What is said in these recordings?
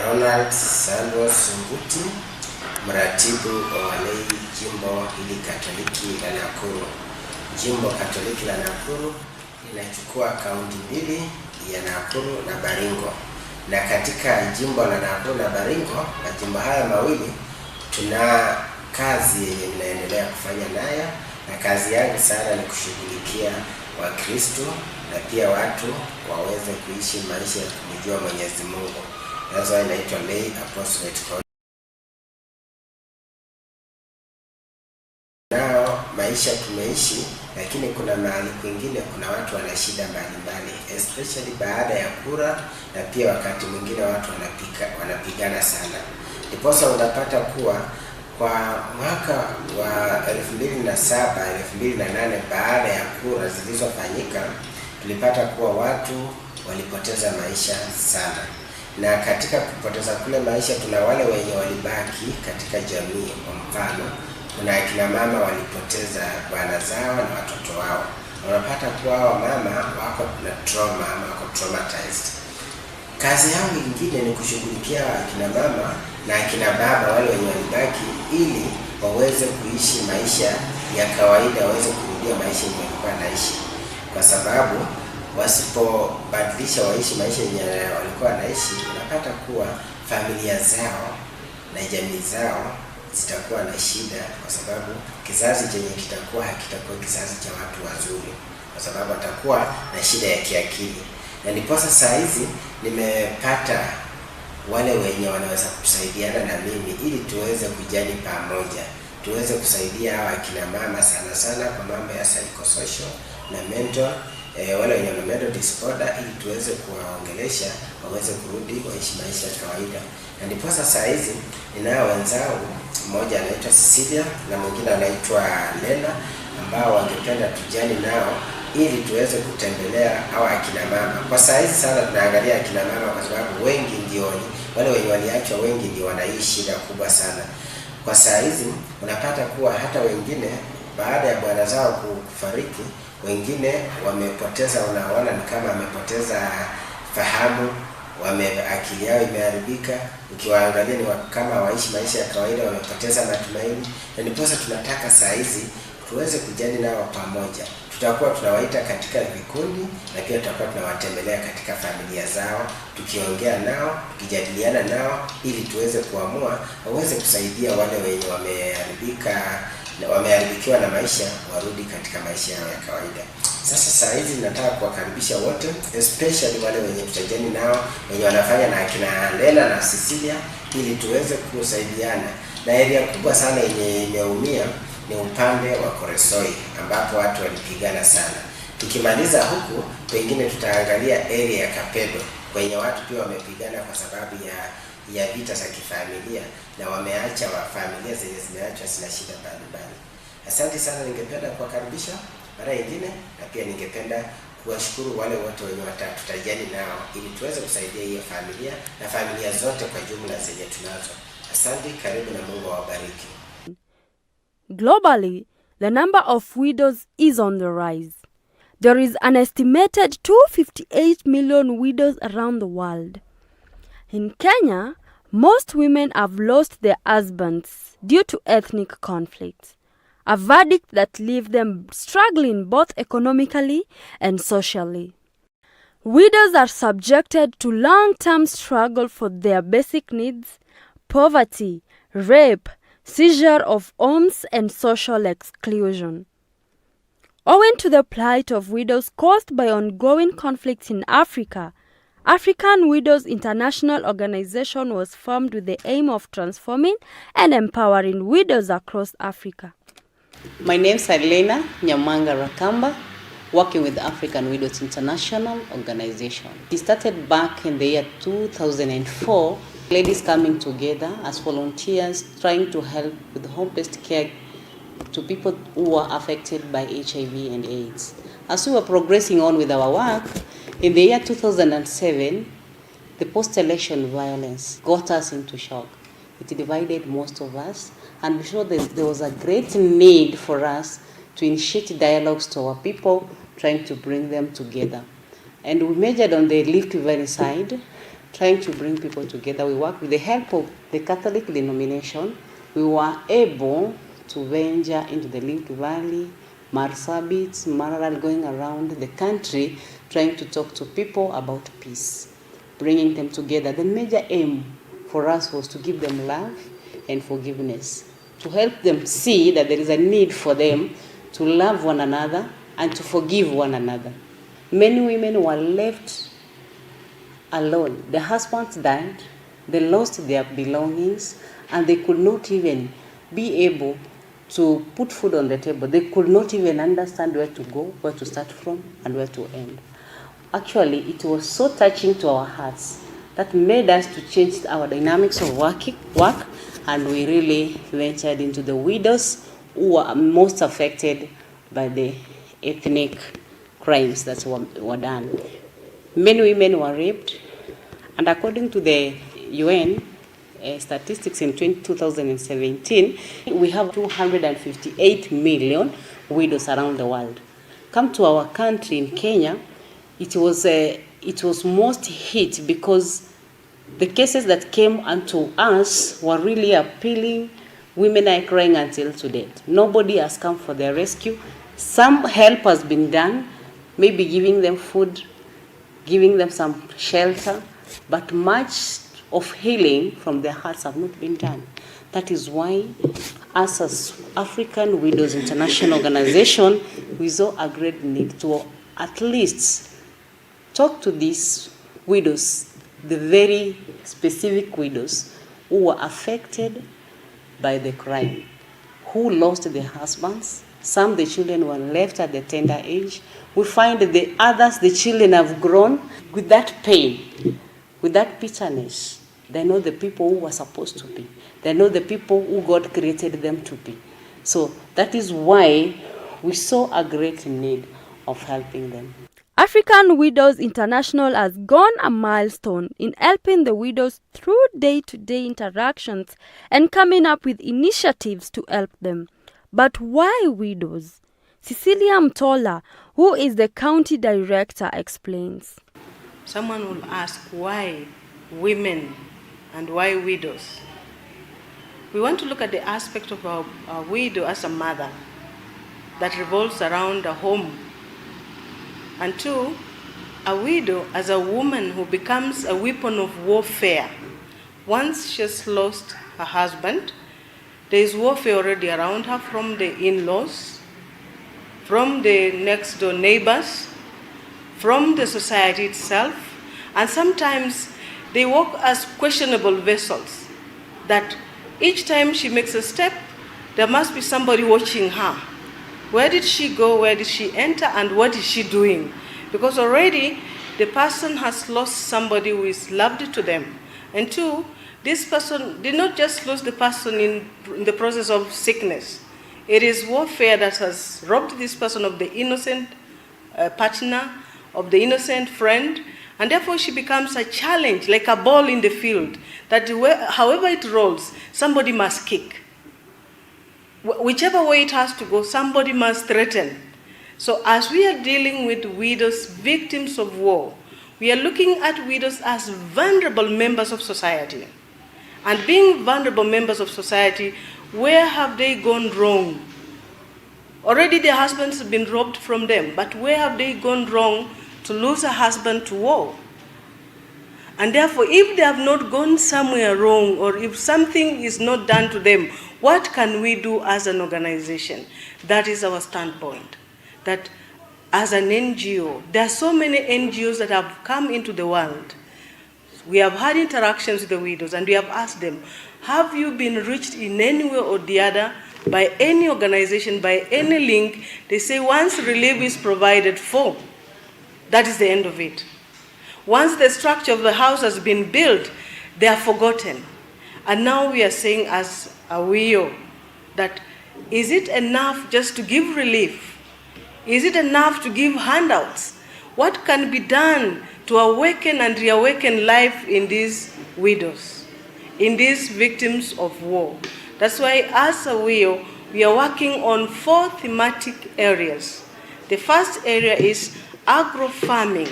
Ronald Sandro Sunguti, mratibu wa walei jimbo hili Katoliki la Nakuru. Jimbo Katoliki la Nakuru linachukua kaunti mbili ya Nakuru na Baringo. Na katika jimbo la Nakuru na Baringo, majimbo haya mawili, tuna kazi yenye ninaendelea kufanya nayo, na kazi yangu sana ni kushughulikia Wakristo na pia watu waweze kuishi maisha ya kumjua Mwenyezi Mungu. That's why inaitwa Lay Apostolate College. Nao maisha tumeishi, lakini kuna mahali kwingine kuna watu wana shida mbalimbali, especially baada ya kura, na pia wakati mwingine watu wanapigana sana. Ndiposa unapata kuwa kwa mwaka wa 2007, 2008 baada ya kura zilizofanyika, tulipata kuwa watu walipoteza maisha sana. Na katika kupoteza kule maisha, tuna wale wenye walibaki katika jamii. Kwa mfano, kuna akina mama walipoteza bwana zao na watoto wao. Unapata kuwa hao mama wako na trauma ama wako traumatized. Kazi yao nyingine ni kushughulikia akina mama na akina baba wale wenye walibaki, ili waweze kuishi maisha ya kawaida, waweze kurudia maisha yenye walikuwa naishi. Kwa sababu wasipobadilisha waishi maisha yenye walikuwa naishi, unapata kuwa familia zao na jamii zao zitakuwa na shida, kwa sababu kizazi chenye kitakuwa hakitakuwa kizazi cha watu wazuri, kwa sababu atakuwa na shida ya kiakili. Na ndiposa saa hizi nimepata wale wenye wanaweza kusaidiana na mimi, ili tuweze kujali pamoja, tuweze kusaidia hawa akina mama sana sana kwa mambo ya psychosocial na mental, wale wenye wana mental disorder, ili tuweze kuwaongelesha waweze kurudi waishi maisha ya kawaida. Na ndiposa saa hizi ninao wenzangu, mmoja anaitwa Cecilia na mwingine anaitwa Lena, ambao wangependa tujani nao ili tuweze kutembelea hawa akina mama. Kwa saa hizi sana tunaangalia akina mama, kwa sababu wengi ndio wale wenye waliachwa, wengi ndio wanaishi shida kubwa sana. Kwa saa hizi unapata kuwa hata wengine baada ya bwana zao kufariki, wengine wamepoteza, unaona ni kama wamepoteza fahamu, akili yao imeharibika. Ukiwaangalia ni kama waishi maisha ya kawaida, wamepoteza matumaini. Na ndiposa tunataka saa hizi tuweze kujali nao pamoja. Tutakuwa tunawaita katika vikundi, na pia tutakuwa tunawatembelea katika familia zao, tukiongea nao, tukijadiliana nao, ili tuweze kuamua waweze kusaidia wale wenye wameharibikiwa na maisha, warudi katika maisha yao ya kawaida. Sasa saa hizi nataka kuwakaribisha wote, especially wale wenye tutajani nao, wenye wanafanya na akina Lena na Cecilia, ili tuweze kusaidiana. Na area kubwa sana yenye imeumia ni upande wa Koresoi, ambapo watu walipigana sana. Tukimaliza huku, pengine tutaangalia area ya Kapedo, kwenye watu pia wamepigana kwa sababu ya vita za kifamilia, na wameacha familia zenye zimeachwa zina shida mbalimbali. Asante sana, ningependa kuwakaribisha mara nyingine, na pia ningependa kuwashukuru wale wote wenye tutajani nao, ili tuweze kusaidia hiyo familia na familia zote kwa jumla zenye tunazo. Asante, karibu na Mungu awabariki. Globally, the number of widows is on the rise. There is an estimated 258 million widows around the world. In Kenya, most women have lost their husbands due to ethnic conflicts, a verdict that leaves them struggling both economically and socially. Widows are subjected to long-term struggle for their basic needs, poverty, rape, seizure of homes, and social exclusion. Owing to the plight of widows caused by ongoing conflicts in Africa, African Widows International Organization was formed with the aim of transforming and empowering widows across Africa. My name is Elena Nyamanga Rakamba, working with the African Widows International Organization. It started back in the year 2004, ladies coming together as volunteers trying to help with home-based care to people who were affected by HIV and AIDS. As we were progressing on with our work, in the year 2007, the post-election violence got us into shock. It divided most of us, and we saw that there was a great need for us to initiate dialogues to our people, trying to bring them together. And we measured on the Rift Valley side, trying to bring people together. We work with the help of the Catholic denomination. We were able to venture into the Rift Valley, Marsabit, Mararal, going around the country, trying to talk to people about peace, bringing them together. The major aim for us was to give them love and forgiveness, to help them see that there is a need for them to love one another and to forgive one another. Many women were left alone. Their husbands died, they lost their belongings, and they could not even be able to put food on the table. They could not even understand where to go, where to start from, and where to end. Actually, it was so touching to our hearts that made us to change our dynamics of work, and we really ventured into the widows who were most affected by the ethnic crimes that were done. Many women were raped, and according to the UN statistics in 2017, we have 258 million widows around the world. Come to our country in Kenya, it was most hit because the cases that came unto us were really appealing. Women are crying until today. Nobody has come for their rescue. Some help has been done, maybe giving them food, giving them some shelter, but much of healing from their hearts have not been done. That is why us as African Widows International Organization, we saw a great need to at least talk to these widows, the very specific widows who were affected by the crime, who lost their husbands. Some, the children were left at the tender age. We find that the others, the children have grown with that pain, with that bitterness. They know the people who were supposed to be. They know the people who God created them to be. So that is why we saw a great need of helping them. African Widows International has gone a milestone in helping the widows through day-to-day interactions and coming up with initiatives to help them. But why widows? Cecilia Mtola, who is the county director, explains. Someone will ask why women and why widows. We want to look at the aspect of a widow as a mother that revolves around a home. And two, a widow as a woman who becomes a weapon of warfare. Once she's lost her husband, there is warfare already around her from the in-laws, from the next door neighbors, from the society itself, and sometimes they work as questionable vessels, that each time she makes a step, there must be somebody watching her. Where did she go? Where did she enter? And what is she doing? Because already the person has lost somebody who is loved to them. And two, this person did not just lose the person in the process of sickness. It is warfare that has robbed this person of the innocent partner, of the innocent friend, and therefore she becomes a challenge, like a ball in the field, that however it rolls, somebody must kick. Whichever way it has to go, somebody must threaten. So as we are dealing with widows, victims of war, we are looking at widows as vulnerable members of society. And being vulnerable members of society, where have they gone wrong? Already their husbands have been robbed from them, but where have they gone wrong to lose a husband to war? And therefore, if they have not gone somewhere wrong, or if something is not done to them, what can we do as an organization? That is our standpoint. That as an NGO, there are so many NGOs that have come into the world. We have had interactions with the widows, and we have asked them, have you been reached in any way or the other by any organization, by any link? They say once relief is provided for, that is the end of it. Once the structure of the house has been built, they are forgotten. And now we are saying as a WIO that is it enough just to give relief? Is it enough to give handouts? What can be done to awaken and reawaken life in these widows, in these victims of war? That's why as a WIO, we are working on 4 thematic areas. The first area is agro-farming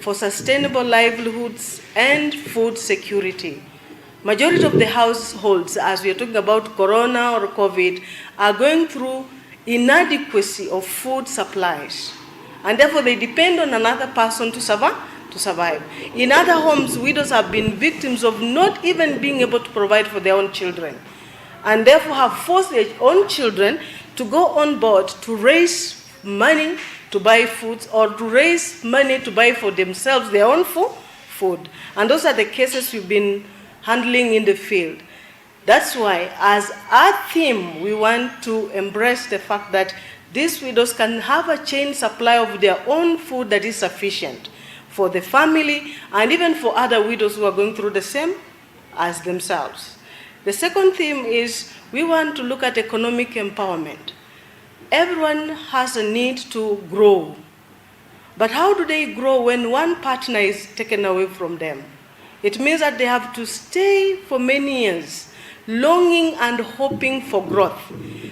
for sustainable livelihoods and food security. Majority of the households, as we are talking about corona or COVID, are going through inadequacy of food supplies. And therefore they depend on another person to survive. In other homes, widows have been victims of not even being able to provide for their own children, and therefore have forced their own children to go on board to raise money to buy foods, or to raise money to buy for themselves their own food. And those are the cases we've been handling in the field. That's why, as our theme, we want to embrace the fact that these widows can have a chain supply of their own food that is sufficient for the family and even for other widows who are going through the same as themselves. The second theme is we want to look at economic empowerment. Everyone has a need to grow. But how do they grow when one partner is taken away from them? It means that they have to stay for many years, longing and hoping for growth.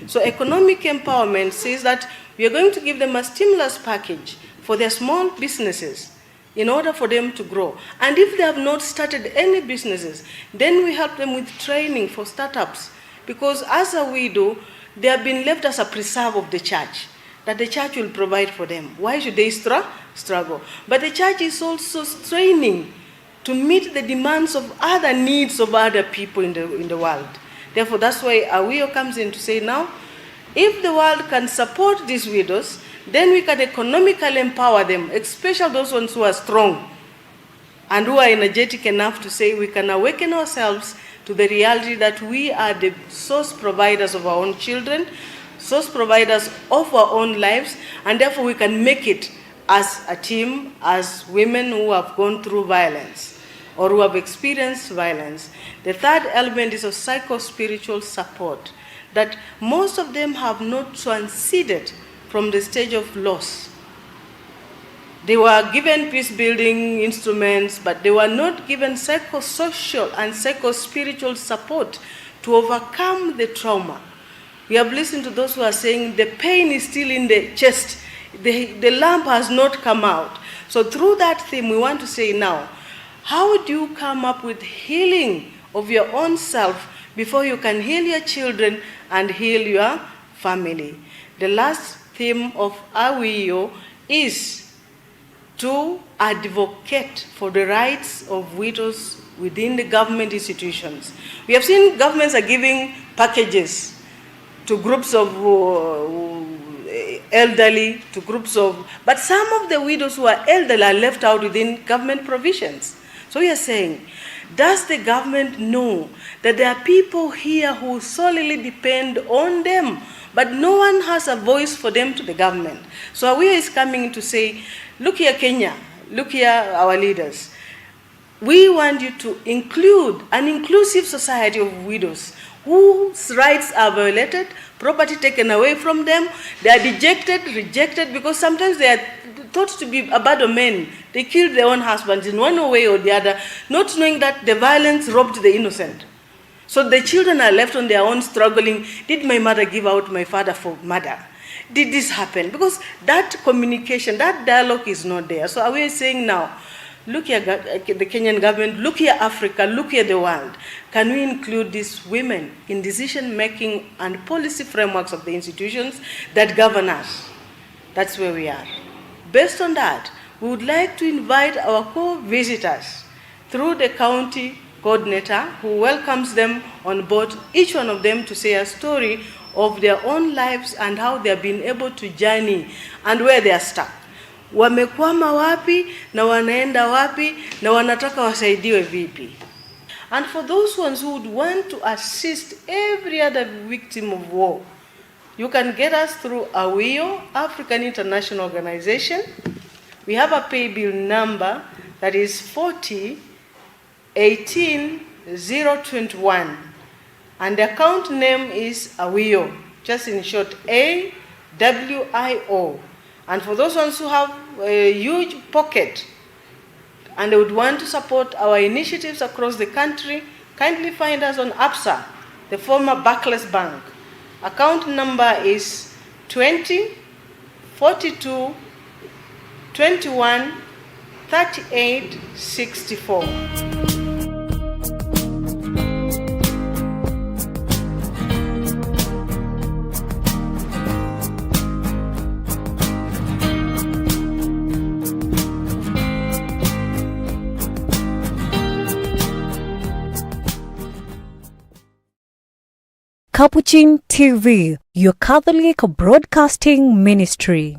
So economic empowerment says that we are going to give them a stimulus package for their small businesses in order for them to grow. And if they have not started any businesses, then we help them with training for startups. Because as a widow, they have been left as a preserve of the church, that the church will provide for them. Why should they struggle? But the church is also straining to meet the demands of other needs of other people in the world. Therefore, that's why AWIO comes in to say now, if the world can support these widows, then we can economically empower them, especially those ones who are strong and who are energetic enough to say we can awaken ourselves to the reality that we are the source providers of our own children, source providers of our own lives, and therefore we can make it as a team, as women who have gone through violence or who have experienced violence. The third element is of psycho-spiritual support, that most of them have not transcended from the stage of loss. They were given peace-building instruments, but they were not given psychosocial and psycho-spiritual support to overcome the trauma. We have listened to those who are saying the pain is still in the chest, the lump has not come out. So through that theme, we want to say now, how do you come up with healing of your own self before you can heal your children and heal your family? The last theme of AWIO is to advocate for the rights of widows within the government institutions. We have seen governments are giving packages to groups of elderly, to groups of, but some of the widows who are elderly are left out within government provisions. So we are saying, does the government know that there are people here who solely depend on them, but no one has a voice for them to the government? So AWIO is coming to say, look here Kenya, look here our leaders. We want you to include an inclusive society of widows whose rights are violated, property taken away from them, they are dejected, rejected, because sometimes they are thought to be abandoned men. They killed their own husbands in one way or the other, not knowing that the violence robbed the innocent. So the children are left on their own struggling. Did my mother give out my father for murder? Did this happen? Because that communication, that dialogue is not there. So we are saying now, look here, the Kenyan government, look here Africa, look here the world. Can we include these women in decision-making and policy frameworks of the institutions that govern us? That's where we are. Based on that, we would like to invite our co-visitors through the county coordinator who welcomes them on board, each one of them to say a story of their own lives and how they have been able to journey and where they are stuck. Wamekwama wapi na wanaenda wapi na wanataka wasaidiwe vipi. And for those ones who would want to assist every other victim of war, you can get us through AWIO, African International Organization. We have a pay bill number that is 4018-021. And the account name is AWIO, just in short, AWIO. And for those ones who have a huge pocket and they would want to support our initiatives across the country, kindly find us on APSA, the former Barclays Bank. Account number is 20 42 21 3864. Capuchin TV, your Catholic broadcasting ministry.